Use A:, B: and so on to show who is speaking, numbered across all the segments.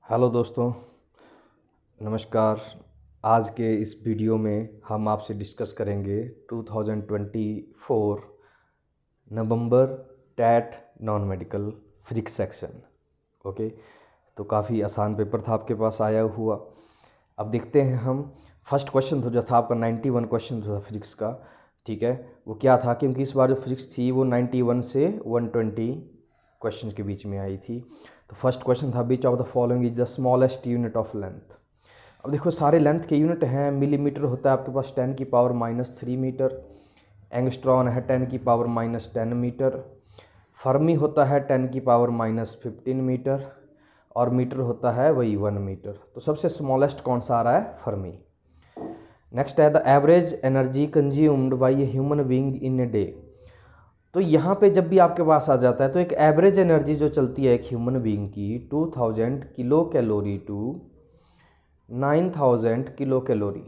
A: Hello दोस्तों, नमस्कार। आज के इस वीडियो में हम आपसे डिस्कस करेंगे 2024 नवंबर TET non medical physics section. Okay, तो काफ़ी आसान पेपर था आपके पास आया हुआ। अब देखते हैं हम। फर्स्ट क्वेश्चन जो था आपका 91 क्वेश्चन जो था फिजिक्स का, ठीक है, वो क्या था, क्योंकि इस बार जो फिजिक्स थी वो 91 से 120 क्वेश्चन के बीच में आई थी। तो फर्स्ट क्वेश्चन था which of the following is the smallest unit of length. अब देखो सारे लेंथ के यूनिट हैं। मिलीमीटर होता है आपके पास 10⁻³ मीटर, एंगस्ट्रॉन है 10⁻10 मीटर, फर्मी होता है 10⁻15 मीटर, और मीटर होता है वही 1 मीटर। तो सबसे स्मॉलेस्ट कौन सा आ रहा है? फर्मी। नेक्स्ट है the average energy consumed by a human being in a day. तो यहाँ पे जब भी आपके पास आ जाता है तो एक एवरेज एनर्जी जो चलती है एक ह्यूमन बीइंग की 2000 kilo calorie to 9000 kilo calorie,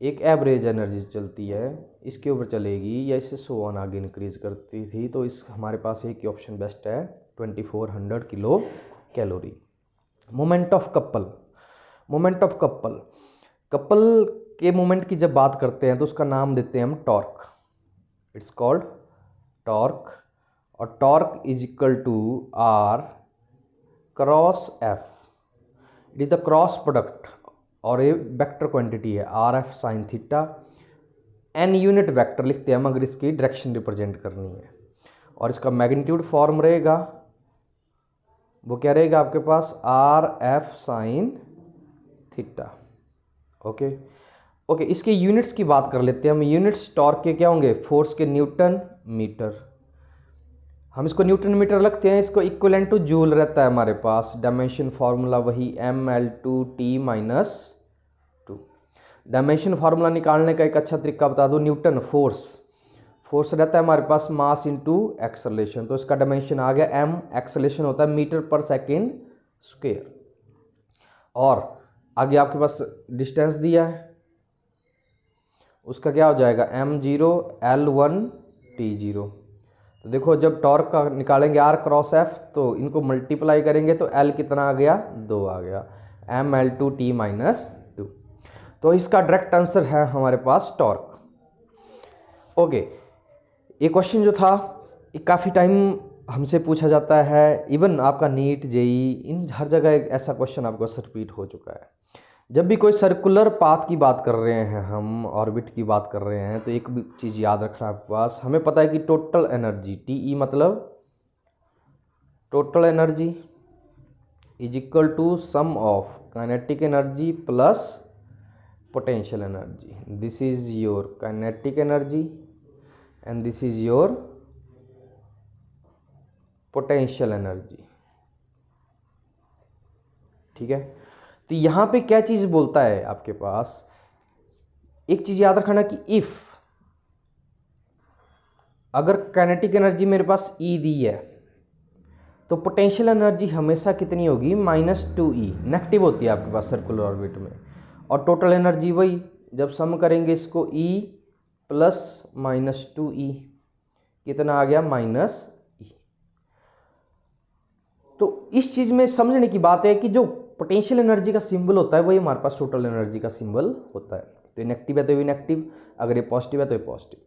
A: एक एवरेज एनर्जी चलती है, इसके ऊपर चलेगी या इससे 100 ऑन आगे इंक्रीज करती थी। तो इस हमारे पास एक ही ऑप्शन बेस्ट है, 2400 kilo calorie. Moment of couple. Moment of couple, couple के मोमेंट की जब बात करते हैं तो उसका नाम देते हैं हम टॉर्क। इट्स कॉल्ड टॉर्क, और torque is equal to R cross F. It is the cross product और ये वेक्टर क्वांटिटी है R F sine theta. N unit vector लिखते हैं हम अगर इसकी डायरेक्शन रिप्रेजेंट करनी है, और इसका मैग्नीट्यूड फॉर्म रहेगा, वो क्या रहेगा आपके पास, R F sine theta. Okay okay, इसके यूनिट्स की बात कर लेते हैं हम। यूनिट्स टॉर्क के क्या होंगे? फोर्स के न्यूटन मीटर। हम इसको न्यूटन मीटर रखते हैं, इसको इक्विवेलेंट टू जूल रहता है हमारे पास। डायमेंशन फार्मूला वही mL2T-2। डायमेंशन फार्मूला निकालने का एक अच्छा तरीका बता दो, न्यूटन फोर्स। फोर्स रहता है हमारे पास मास इनटू एक्सेलरेशन, तो इसका डायमेंशन आ गया m, एक्सेलरेशन होता है मीटर पर सेकेंड स्क्वायर, और आगे आपके पास डिस्टेंस दिया है, उसका क्या हो जाएगा m0 L1 T0। तो देखो जब टॉर्क का निकालेंगे r क्रॉस f तो इनको मल्टीप्लाई करेंगे तो L कितना आ गया? 2 आ गया, mL2T-2। तो इसका डायरेक्ट आंसर है हमारे पास टॉर्क। ओके, ये क्वेश्चन जो था ये काफ़ी टाइम हमसे पूछा जाता है, इवन आपका नीट जेई इन हर जगह एक ऐसा क्वेश्चन आपको रिपीट हो चुका है। जब भी कोई सर्कुलर पाथ की बात कर रहे हैं हम, ऑर्बिट की बात कर रहे हैं, तो एक भी चीज़ याद रखना आपके पास, हमें पता है कि टोटल एनर्जी टीई मतलब total energy is equal to sum of kinetic energy plus potential energy. This is your kinetic energy and this is your potential energy. ठीक है, तो यहाँ पे क्या चीज़ बोलता है आपके पास, एक चीज़ याद रखना कि इफ़ अगर काइनेटिक एनर्जी मेरे पास E दी है तो पोटेंशियल एनर्जी हमेशा कितनी होगी? -2E, नेगेटिव होती है आपके पास सर्कुलर ऑर्बिट में। और टोटल एनर्जी वही, जब सम करेंगे इसको E प्लस -2E, कितना आ गया? -E। तो इस चीज़ में समझने की बात है कि जो पोटेंशियल एनर्जी का सिंबल होता है वही हमारे पास टोटल एनर्जी का सिंबल होता है। तो ये नेगेटिव है तो ये नेगेटिव, अगर ये पॉजिटिव है तो ये पॉजिटिव।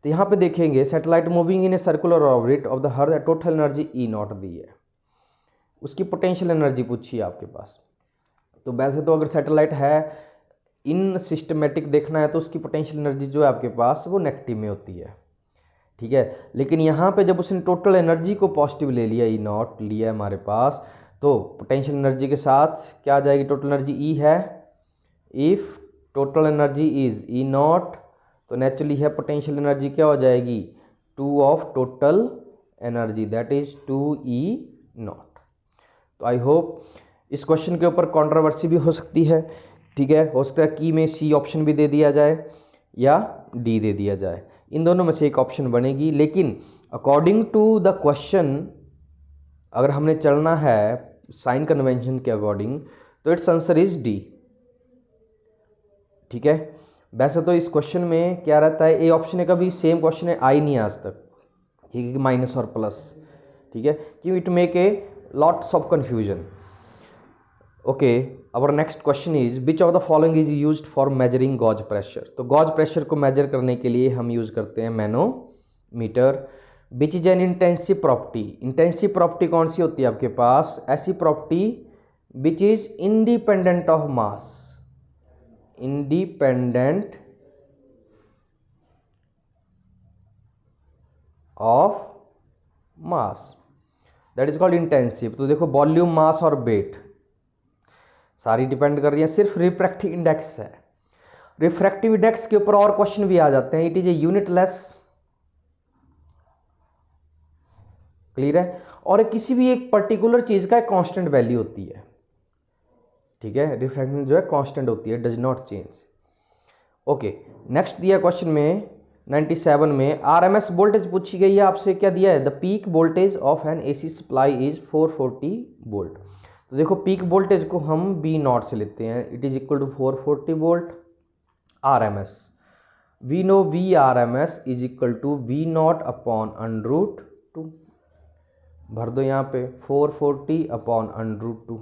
A: तो यहाँ पे देखेंगे satellite moving in a circular orbit of the earth, total energy E0 दी है, उसकी पोटेंशियल एनर्जी पूछी है आपके पास। तो वैसे तो अगर सैटेलाइट है इन सिस्टमेटिक देखना है तो उसकी पोटेंशियल एनर्जी जो है आपके पास वो नेगेटिव में होती है। ठीक है, लेकिन यहाँ पे जब उसने टोटल एनर्जी को पॉजिटिव ले लिया, E0 लिया है हमारे पास, तो पोटेंशियल एनर्जी के साथ क्या आ जाएगी? टोटल एनर्जी E है, if total energy is E0 तो नेचुरली है पोटेंशियल एनर्जी क्या हो जाएगी? 2 of total energy, that is 2E0। तो आई होप इस क्वेश्चन के ऊपर कंट्रोवर्सी भी हो सकती है। ठीक है, हो सकता है की में C ऑप्शन भी दे दिया जाए या D दे दिया जाए, इन दोनों में से एक ऑप्शन बनेगी। लेकिन अकॉर्डिंग टू द क्वेश्चन अगर हमने चलना है साइन कन्वेंशन के अकॉर्डिंग तो इट्स आंसर इज D। ठीक है, वैसे तो इस क्वेश्चन में क्या रहता है, ए ऑप्शन का भी सेम क्वेश्चन है, आई नहीं आज तक। ठीक है, कि माइनस और प्लस। ठीक है, क्यों? It make a lots of confusion. Okay, our next question is which of the following is used for measuring gauge pressure. तो गॉज प्रेशर को मेजर करने के लिए हम यूज़ करते हैं manometer. Which is an intensive property. Intensive property कौन सी होती है आपके पास? ऐसी property which is independent of mass, independent of mass, that is called intensive. तो देखो वॉल्यूम, मास और वेट सारी डिपेंड कर रही है, सिर्फ रिफ्रैक्टिव इंडेक्स है। रिफ्रैक्टिव इंडेक्स के ऊपर और क्वेश्चन भी आ जाते हैं। It is a unitless, clear है, और किसी भी एक पर्टिकुलर चीज का एक कांस्टेंट वैल्यू होती है, ठीक है। रिफ्रैक्टिव जो है कांस्टेंट होती है, does not change. Okay, next दिया क्वेश्चन में 97 में आरएमएस वोल्टेज पूछी गई है आपसे। क्या दिया है? The peak voltage of N AC supply is 440 volt. तो देखो पीक वोल्टेज को हम बी नॉट से लेते हैं, it is equal to 440 volt. RMS we know V RMS is equal to V naught upon √2। भर दो यहाँ पे 440 अपॉन √2।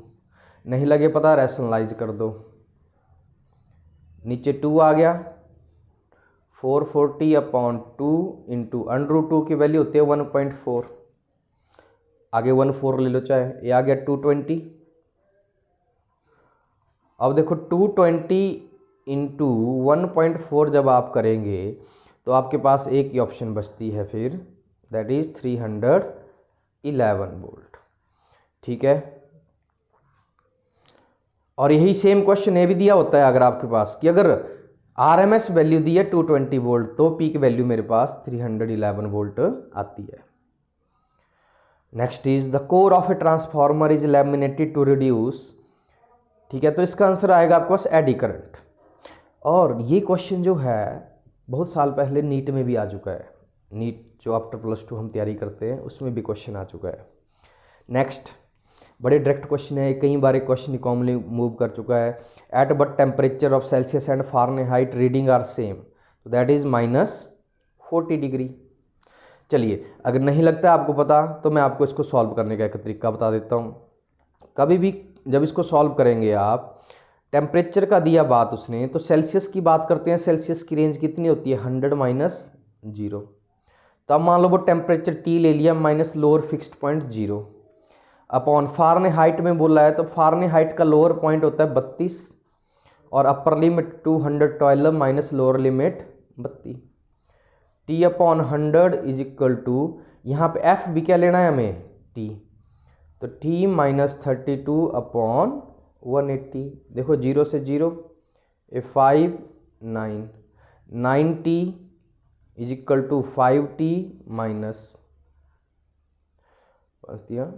A: नहीं लगे पता, रैशनलाइज कर दो, नीचे 2 आ गया। 440 अपॉन 2 इंटू √2 की वैल्यू होती है 1.4, आगे 1.4 ले लो चाहे, ये आ गया 220। अब देखो 220 इंटू 1.4 जब आप करेंगे तो आपके पास एक ही ऑप्शन बचती है फिर, दैट इज 311 वोल्ट, ठीक है। और यही सेम क्वेश्चन ये भी दिया होता है अगर आपके पास कि अगर आरएमएस वैल्यू दी है 220 वोल्ट तो पीक वैल्यू मेरे पास 311 वोल्ट आती है। Next is the core of a transformer is laminated to reduce, ठीक है। तो इसका आंसर आएगा आपके पास एडी करंट। और ये क्वेश्चन जो है बहुत साल पहले नीट में भी आ चुका है, नीट जो आफ्टर +2 हम तैयारी करते हैं उसमें भी क्वेश्चन आ चुका है। नेक्स्ट बड़े डायरेक्ट क्वेश्चन है, कई बार एक क्वेश्चन कॉमनली मूव कर चुका है। At but temperature of Celsius and Fahrenheit reading are same, तो दैट इज -40 डिग्री। चलिए, अगर नहीं लगता आपको पता तो मैं आपको इसको सॉल्व करने का एक तरीका बता देता हूँ। कभी भी जब इसको सॉल्व करेंगे आप, टेम्परेचर का दिया बात उसने, तो सेल्सियस की बात करते हैं, सेल्सियस की रेंज कितनी होती है? 100 - 0। तो अब मान लो वो टेम्परेचर T ले लिया minus lower fixed point 0 upon Fahrenheit में बोला है, तो फ़ारेनहाइट का लोअर पॉइंट होता है 32 और upper limit 212 minus lower limit 32। T upon 100 is equal to, यहाँ पे F भी क्या लेना है हमें? T। तो T - 32 अपॉन 180। देखो 0 से 0 ए 5 9 9T is equal to 5T minus 15।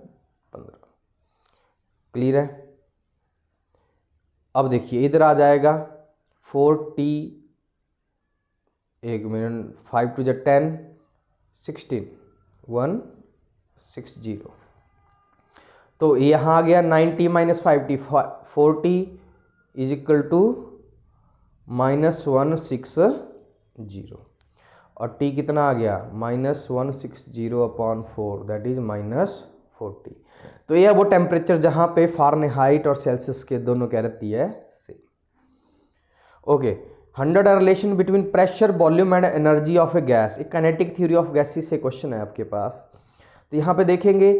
A: Clear है? अब देखिए इधर आ जाएगा 4T, एक मिनट, 5 × 10 16 160। तो यहाँ आ गया 9T - 5T, 4T is equal to -160 और T कितना आ गया? -160 अपॉन 4, दैट इज -40। तो यह वो टेम्परेचर जहाँ पे फ़ारेनहाइट और सेल्सियस के दोनों क्या रहती है? Same. Okay, 100 relation between pressure, volume and energy of A gas. एक काइनेटिक थ्योरी ऑफ गैसेस से क्वेश्चन है आपके पास। तो यहाँ पे देखेंगे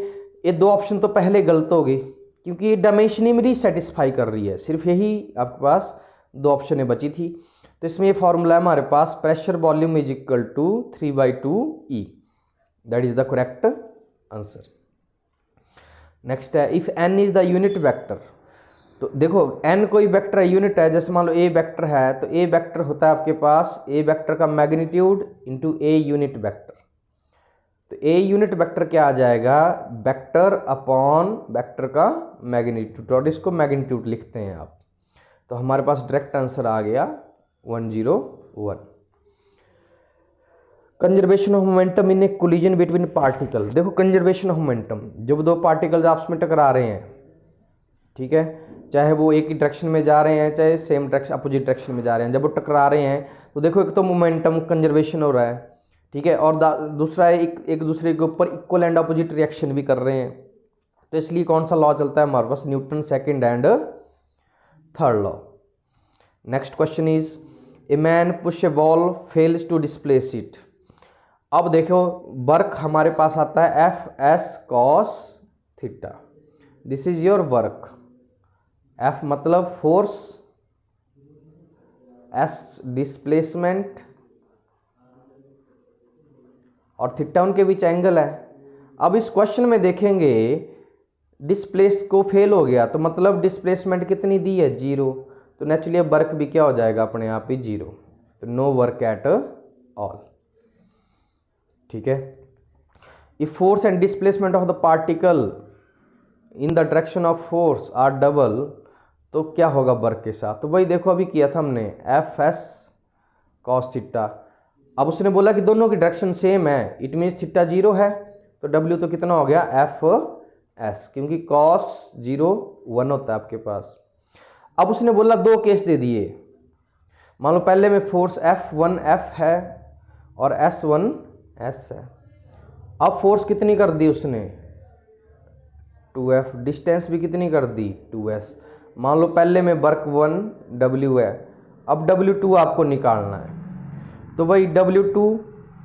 A: ये दो ऑप्शन तो पहले गलत हो गई क्योंकि ये डायमेंशनली सेटिस्फाई कर रही है, सिर्फ यही आपके पास दो ऑप्शन बची थी। तो इसमें ये फॉर्मूला है हमारे पास, pressure volume is equal to 3/2E, that is the correct answer. Next है if n is the unit vector. तो देखो n कोई वेक्टर है, यूनिट है, जैसे मान लो a वेक्टर है तो a वेक्टर होता है आपके पास a वेक्टर का magnitude into a unit vector. तो a यूनिट वेक्टर क्या आ जाएगा? वेक्टर अपॉन वेक्टर का मैग्नीट्यूड, और इसको मैग्नीट्यूड लिखते हैं आप। तो हमारे पास डायरेक्ट आंसर आ गया 101। Conservation of momentum in A collision between particle. देखो कंजर्वेशन ऑफ मोमेंटम, जब दो पार्टिकल्स आपस में टकरा रहे हैं, ठीक है, चाहे वो एक ही डायरेक्शन में जा रहे हैं चाहे सेम डायरेक्शन अपोजिट डायरेक्शन में जा रहे हैं, जब वो टकरा रहे हैं तो देखो एक तो मोमेंटम कंजर्वेशन हो रहा है, ठीक है, और दूसरा है एक दूसरे के ऊपर इक्वल एंड अपोजिट रिएक्शन भी कर रहे हैं। तो इसलिए कौन सा लॉ चलता है हमारे पास? Newton second and third law. Next question is a man push a ball fails to displace it. अब देखो वर्क हमारे पास आता है F S cos theta, this is your work. F मतलब फोर्स, एस डिस्प्लेसमेंट और थीटा उनके बीच एंगल है। अब इस क्वेश्चन में देखेंगे डिस्प्लेस को फेल हो गया तो मतलब डिस्प्लेसमेंट कितनी दी है, 0, तो नेचुरली वर्क भी क्या हो जाएगा अपने आप ही 0, तो नो वर्क एट ऑल। ठीक है। If force and displacement of the particle in the direction of force are double, तो क्या होगा वर्क के साथ, तो वही देखो अभी किया था हमने एफ एस कॉस थीटा। अब उसने बोला कि दोनों की डायरेक्शन सेम है, इट मीन्स थीटा 0 है, तो W तो कितना हो गया एफ एस, क्योंकि कॉस 0 1 होता है आपके पास। अब उसने बोला दो केस दे दिए, मान लो पहले में फोर्स F1 F है और S1 S है। अब फोर्स कितनी कर दी उसने 2F, डिस्टेंस भी कितनी कर दी 2S। मान लो पहले में वर्क 1 W है, अब W2 आपको निकालना है, तो वही W2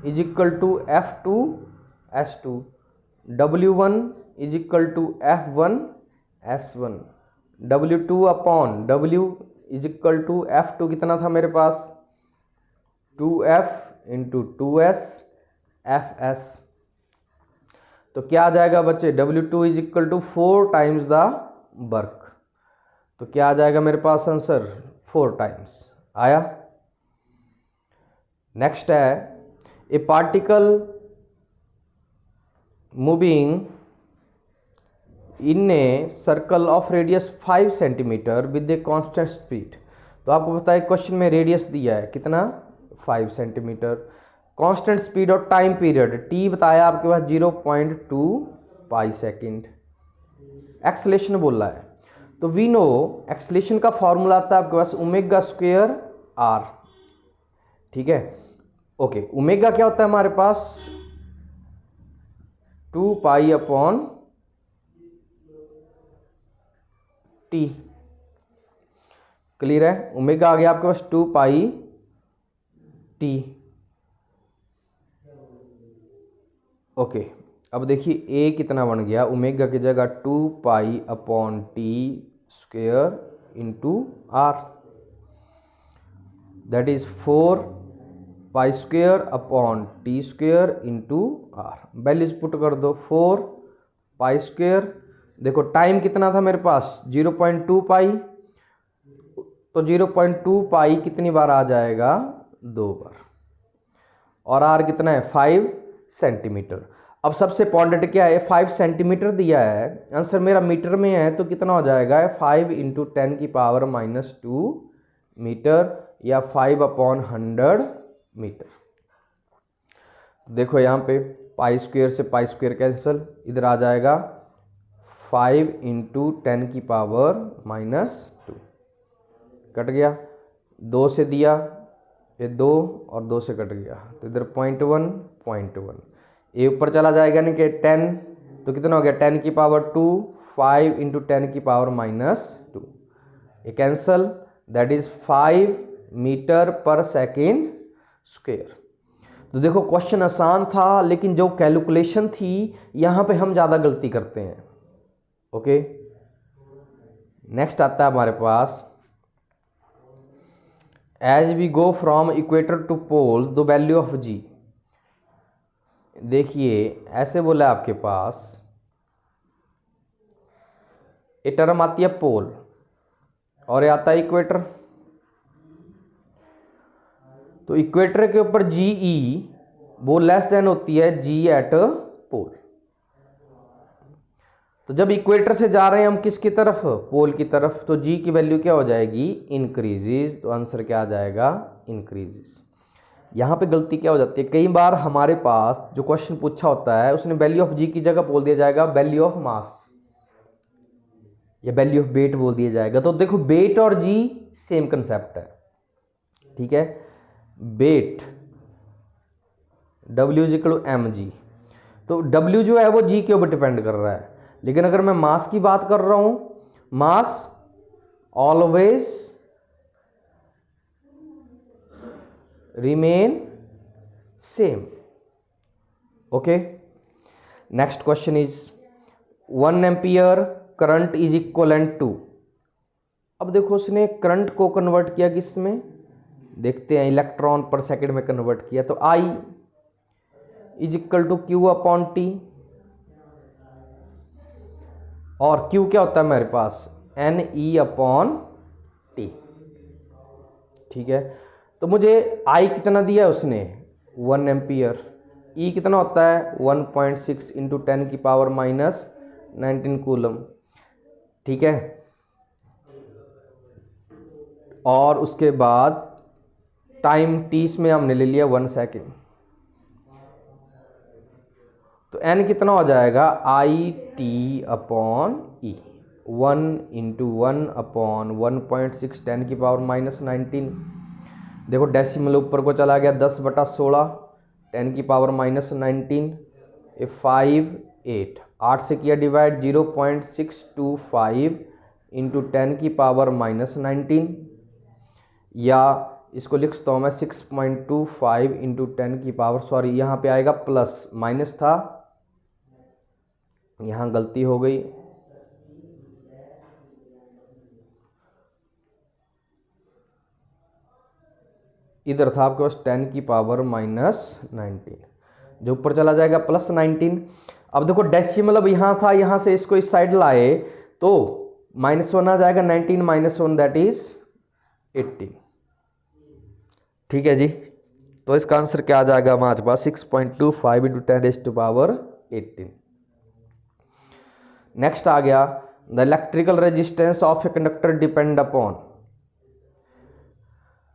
A: is equal to F2 S2, W1 is equal to F1 S1, W2 upon W is equal to F2 कितना था मेरे पास 2F इंटू 2S FS। तो क्या आ जाएगा बच्चे, W2 is equal to 4 times the work, तो क्या आ जाएगा मेरे पास आंसर 4 टाइम्स आया। नेक्स्ट है a particle moving in a circle of radius 5 centimetre with a constant speed. तो आपको पता है क्वेश्चन में रेडियस दिया है कितना 5 सेंटीमीटर, कांस्टेंट स्पीड और टाइम पीरियड टी बताया आपके पास 0.2 पाई सेकेंड, एक्सेलेरेशन बोला है, तो वी नो एक्सेलेरेशन का फॉर्मूला आता है आपके पास ओमेगा स्क्वायर आर। ठीक है, ओके, ओमेगा क्या होता है हमारे पास 2 पाई अपॉन टी, क्लियर है, ओमेगा आ गया आपके पास 2 पाई टी। ओके, अब देखिए ए कितना बन गया, ओमेगा की जगह 2 pi upon T square into R, that is 4 pi square upon T square into R. Values put कर दो, 4 पाई स्क्वायर, देखो टाइम कितना था मेरे पास 0.2 पाई, तो 0.2 पाई कितनी बार आ जाएगा 2 बार, और आर कितना है 5 सेंटीमीटर। अब सबसे इंपॉर्टेंट क्या है 5 सेंटीमीटर दिया है, आंसर मेरा मीटर में है, तो कितना हो जाएगा 5 इंटू 10 की पावर -2 मीटर या 5 अपॉन 100 मीटर। देखो यहाँ पे पाई स्क्वायर से पाई स्क्वायर कैंसिल, इधर आ जाएगा 5 इंटू 10 की पावर -2, कट गया, 2 से दिया ये 2 और 2 से कट गया, तो इधर 0.1 ये ऊपर चला जाएगा नहीं कि 10, तो कितना हो गया 10 की पावर 2, 5 इंटू 10 की पावर -2, ये कैंसल, दैट इज 5 मीटर पर सेकेंड स्क्वायर। तो देखो क्वेश्चन आसान था, लेकिन जो कैलकुलेशन थी यहाँ पे हम ज़्यादा गलती करते हैं। ओके, नेक्स्ट आता है हमारे पास as we go from equator to poles the value of g. देखिए ऐसे बोला आपके पास ये टर्म आती है पोल और ये आता है इक्वेटर, तो इक्वेटर के ऊपर जी ई वो लेस देन होती है जी एट पोल। तो जब इक्वेटर से जा रहे हैं हम किसकी तरफ, पोल की तरफ, तो जी की वैल्यू क्या हो जाएगी इंक्रीजेज, तो आंसर क्या आ जाएगा इंक्रीजेज। यहाँ पे गलती क्या हो जाती है, कई बार हमारे पास जो क्वेश्चन पूछा होता है उसने वैल्यू ऑफ जी की जगह बोल दिया जाएगा वैल्यू ऑफ मास या वैल्यू ऑफ वेट बोल दिया जाएगा। तो देखो वेट और जी सेम कंसेप्ट है, ठीक है, weight W is equal to M G, तो W जो है वो जी के ऊपर डिपेंड कर रहा है, लेकिन अगर मैं मास की बात कर रहा हूं, mass always remain same. Okay, next question is 1 ampere current is equivalent to. अब देखो उसने करंट को कन्वर्ट किया किस में, देखते हैं, इलेक्ट्रॉन पर सेकंड में कन्वर्ट किया, तो I is equal to Q upon T, और Q क्या होता है मेरे पास, NE अपॉन T। ठीक है, तो मुझे I कितना दिया है उसने 1 एम्पियर, E कितना होता है 1.6 इंटू 10 की पावर माइनस 19 कूलम। ठीक है, और उसके बाद टाइम t में हमने ले लिया 1 सेकेंड, तो n कितना हो जाएगा IT upon E, 1 into 1 upon 1.6 10 की पावर माइनस 19। देखो डेसिमल ऊपर को चला गया, 10/16 10 की पावर माइनस 19, 8 से किया डिवाइड, 0.625 इंटू 10 की पावर माइनस 19, या इसको लिखता हूँ मैं 6.25 इंटू 10 की पावर, सॉरी यहाँ पे आएगा प्लस, माइनस था, यहाँ गलती हो गई, इधर था आपके पास 10 की पावर माइनस 19, जो ऊपर चला जाएगा प्लस 19। अब देखो डेसिमल अब यहाँ था, यहाँ से इसको इस साइड लाए तो -1 आ जाएगा, 19 माइनस 1 दैट इज 18। ठीक है जी, तो इसका आंसर क्या आ जाएगा हमारे पास 6.25 इंटू 10 पावर 18। नेक्स्ट आ गया the electrical resistance of a conductor depend upon.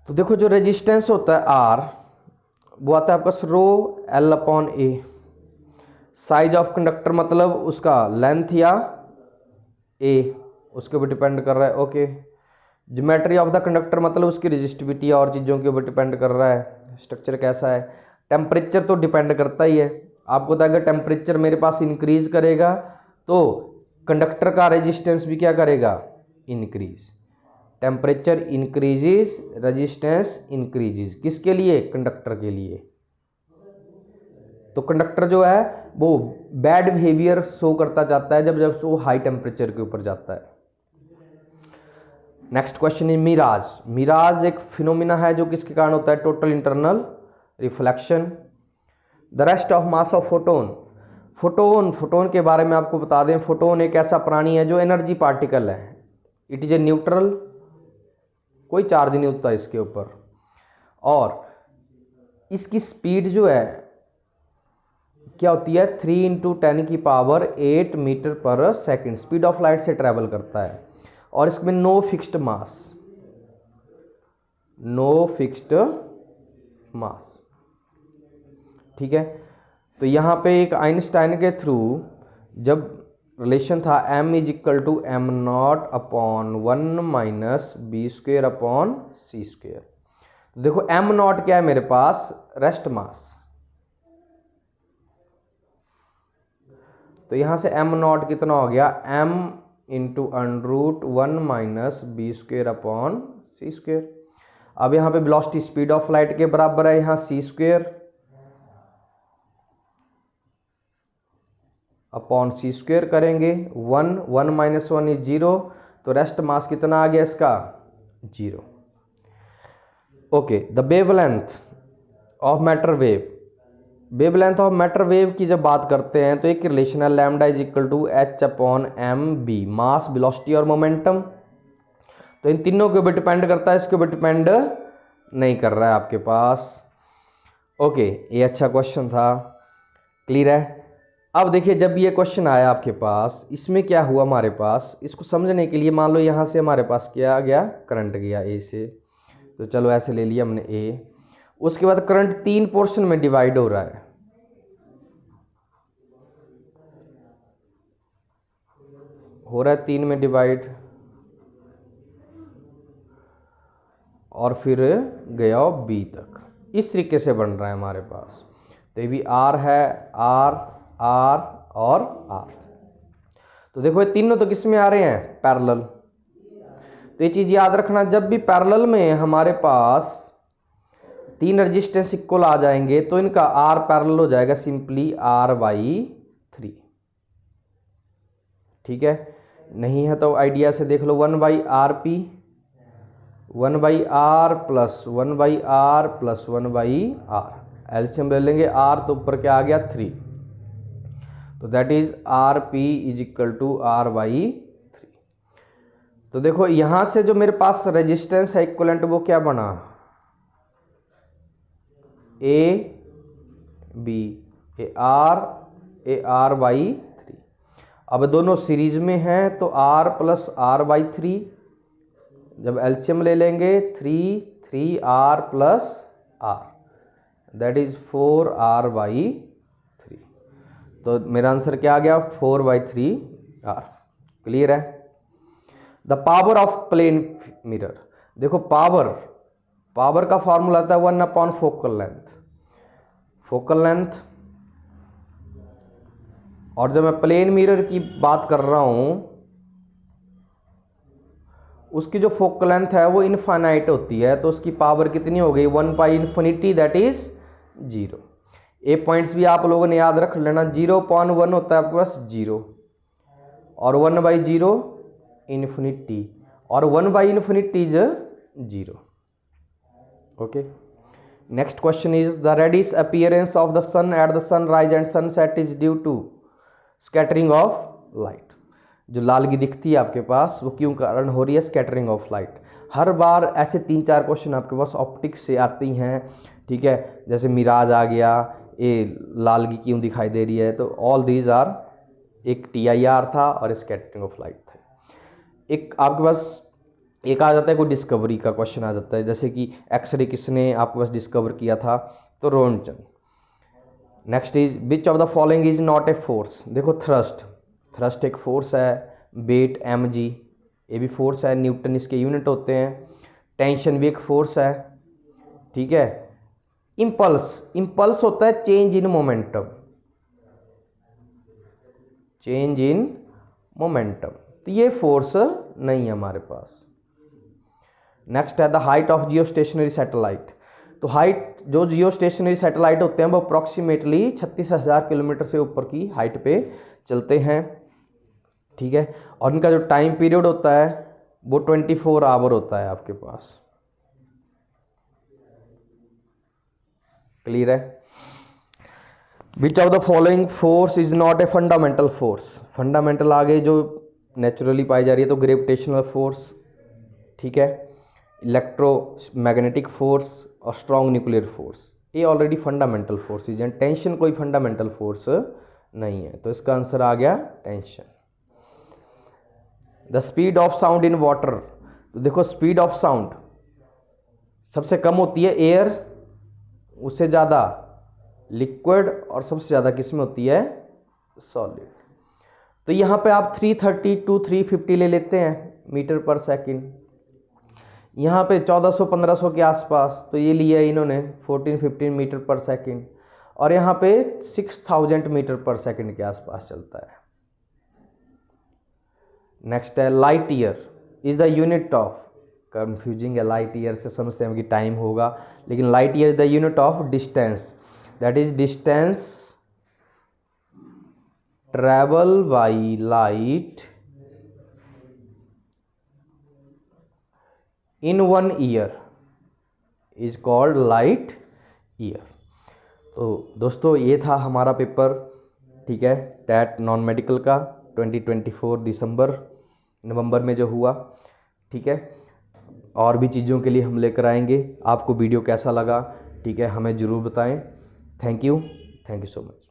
A: तो देखो जो रेजिस्टेंस होता है R, वो आता है आपका रो L upon A। Size of conductor मतलब उसका लेंथ या A, उसके ऊपर डिपेंड कर रहा है। Okay, geometry of the conductor मतलब उसकी रेजिस्टिविटी और चीज़ों के ऊपर डिपेंड कर रहा है, स्ट्रक्चर कैसा है। टेम्परेचर तो डिपेंड करता ही है, आपको तो अगर टेम्परेचर मेरे पास इंक्रीज करेगा तो कंडक्टर का रेजिस्टेंस भी क्या करेगा, increase. Temperature increases, resistance increases, किसके लिए, कंडक्टर के लिए। तो कंडक्टर जो है वो बैड बिहेवियर शो करता जाता है जब जब वो हाई टेम्परेचर के ऊपर जाता है। Next question is mirage. Mirage एक फिनोमिना है जो किसके कारण होता है, total internal reflection. The rest of mass of photon. Photon के बारे में आपको बता दें, फोटोन एक ऐसा प्राणी है जो एनर्जी पार्टिकल है, इट इज ए न्यूट्रल, कोई चार्ज नहीं होता इसके ऊपर, और इसकी स्पीड जो है क्या होती है 3 इंटू 10 की पावर 8 मीटर पर सेकेंड, स्पीड ऑफ लाइट से ट्रेवल करता है, और इसमें नो फिक्स्ड मास। ठीक है, तो यहाँ पे एक आइंस्टाइन के थ्रू जब रिलेशन था m is equal to m0 upon 1 minus b² upon c²। देखो m0 क्या है मेरे पास, रेस्ट मास, तो यहाँ से m0 कितना हो गया, m into √1 minus b² upon c²। अब यहाँ पे वेलोसिटी स्पीड ऑफ लाइट के बराबर है, यहाँ c² अपॉन c² करेंगे, 1 माइनस 1 इज 0, तो रेस्ट मास कितना आ गया इसका, 0। Okay, the wavelength of matter wave. Wavelength of matter wave की जब बात करते हैं तो एक रिलेशन है lambda is equal to h upon m/b, mass, velocity और मोमेंटम। तो इन तीनों के ऊपर डिपेंड करता है, इसके ऊपर डिपेंड नहीं कर रहा है आपके पास। ओके, ये अच्छा क्वेश्चन था, क्लियर है। अब देखिए जब ये क्वेश्चन आया आपके पास, इसमें क्या हुआ हमारे पास, इसको समझने के लिए मान लो यहाँ से हमारे पास क्या गया, करंट गया A से, तो चलो ऐसे ले लिया हमने A। उसके बाद करंट 3 पोर्शन में डिवाइड हो रहा है, है 3 में डिवाइड, और फिर गया B तक, इस तरीके से बन रहा है हमारे पास। तो ये भी R है, R और R। तो देखो ये तीनों तो किस में आ रहे हैं, पैरेलल। तो ये चीज़ याद रखना, जब भी पैरेलल में हमारे पास 3 रेजिस्टेंस इक्वल आ जाएंगे तो इनका आर पैरेलल हो जाएगा सिंपली R/3। ठीक है, नहीं है तो आइडिया से देख लो, 1/RP 1/R plus 1/R plus 1/R, LCM ले लेंगे, R तो ऊपर क्या आ गया 3, तो that is RP is equal to R/3। तो देखो यहां से जो मेरे पास रेजिस्टेंस है इक्वलेंट वो क्या बना, AB AR/3। अब दोनों सीरीज में हैं तो R प्लस R/3, जब एलसीएम ले लेंगे 3R plus R, that is 4R/3। तो मेरा आंसर क्या आ गया 4/3R। क्लियर है। The power of plane mirror, देखो पावर का फॉर्मूला आता है 1/फोकल लेंथ। फोकल लेंथ, और जब मैं प्लेन मिरर की बात कर रहा हूं उसकी जो फोकल लेंथ है वो इनफाइनाइट होती है, तो उसकी पावर कितनी हो गई 1/∞, दैट इज 0। ये पॉइंट्स भी आप लोगों ने याद रख लेना, 0/1 होता है आपके पास 0, और 1/0 इन्फिनिटी, और 1/∞ is 0। Okay, next question is the reddish appearance of the sun at the sunrise and sunset is due to scattering of light. जो लालगी दिखती है आपके पास वो क्यों कारण हो रही है, स्कैटरिंग ऑफ लाइट। हर बार ऐसे 3-4 क्वेश्चन आपके पास ऑप्टिक्स से आती हैं। ठीक है, जैसे मिराज आ गया, ये लालगी क्यों दिखाई दे रही है, तो ऑल दीज आर, एक TIR था और स्कैटरिंग ऑफ लाइट था। एक आपके पास एक आ जाता है कोई डिस्कवरी का क्वेश्चन आ जाता है, जैसे कि एक्सरे किसने आपके पास डिस्कवर किया था, तो रोनचंद। Next is which of the following is not a force. देखो थ्रस्ट एक फोर्स है, वेट mg ये भी फोर्स है, न्यूटन इसके यूनिट होते हैं। टेंशन भी एक फोर्स है। ठीक है, इंपल्स होता है चेंज इन मोमेंटम, तो ये फोर्स नहीं है हमारे पास। नेक्स्ट है the height of Jio stationery satellite. तो हाइट, जो जियो स्टेशनरी सैटेलाइट होते हैं वो अप्रॉक्सीमेटली 36,000 किलोमीटर से ऊपर की हाइट पे चलते हैं। ठीक है, और इनका जो टाइम पीरियड होता है वो 24 आवर होता है आपके पास। क्लियर है। विच of the following force is not a fundamental force. Fundamental आगे जो नेचुरली पाई जा रही है तो ग्रेविटेशनल फोर्स, ठीक है, इलेक्ट्रोमैग्नेटिक फोर्स और स्ट्रॉन्ग न्यूक्लियर फोर्स, ये ऑलरेडी फंडामेंटल फोर्सेज हैं। टेंशन कोई फंडामेंटल फोर्स नहीं है, तो इसका आंसर आ गया tension. The speed of sound in water. तो देखो स्पीड ऑफ साउंड सबसे कम होती है एयर, उससे ज़्यादा लिक्विड, और सबसे ज़्यादा किस में होती है, सॉलिड। तो यहाँ पे आप 330 to 350 ले लेते हैं मीटर पर सेकंड, यहाँ पे 1400-1500 के आसपास, तो ये लिया इन्होंने 14-15 मीटर पर सेकंड, और यहाँ पे 6000 मीटर पर सेकंड के आसपास चलता है। नेक्स्ट है light year is the unit of, confusing है, लाइट ईयर से समझते हैं कि टाइम होगा, लेकिन light year is the unit of distance, that is distance travel by light in 1 year is called light year. तो दोस्तों ये था हमारा पेपर, ठीक है, टैट नॉन मेडिकल का 2024 नवंबर में जो हुआ। ठीक है, और भी चीज़ों के लिए हम लेकर आएंगे। आपको वीडियो कैसा लगा, ठीक है, हमें ज़रूर बताएं। Thank you so much.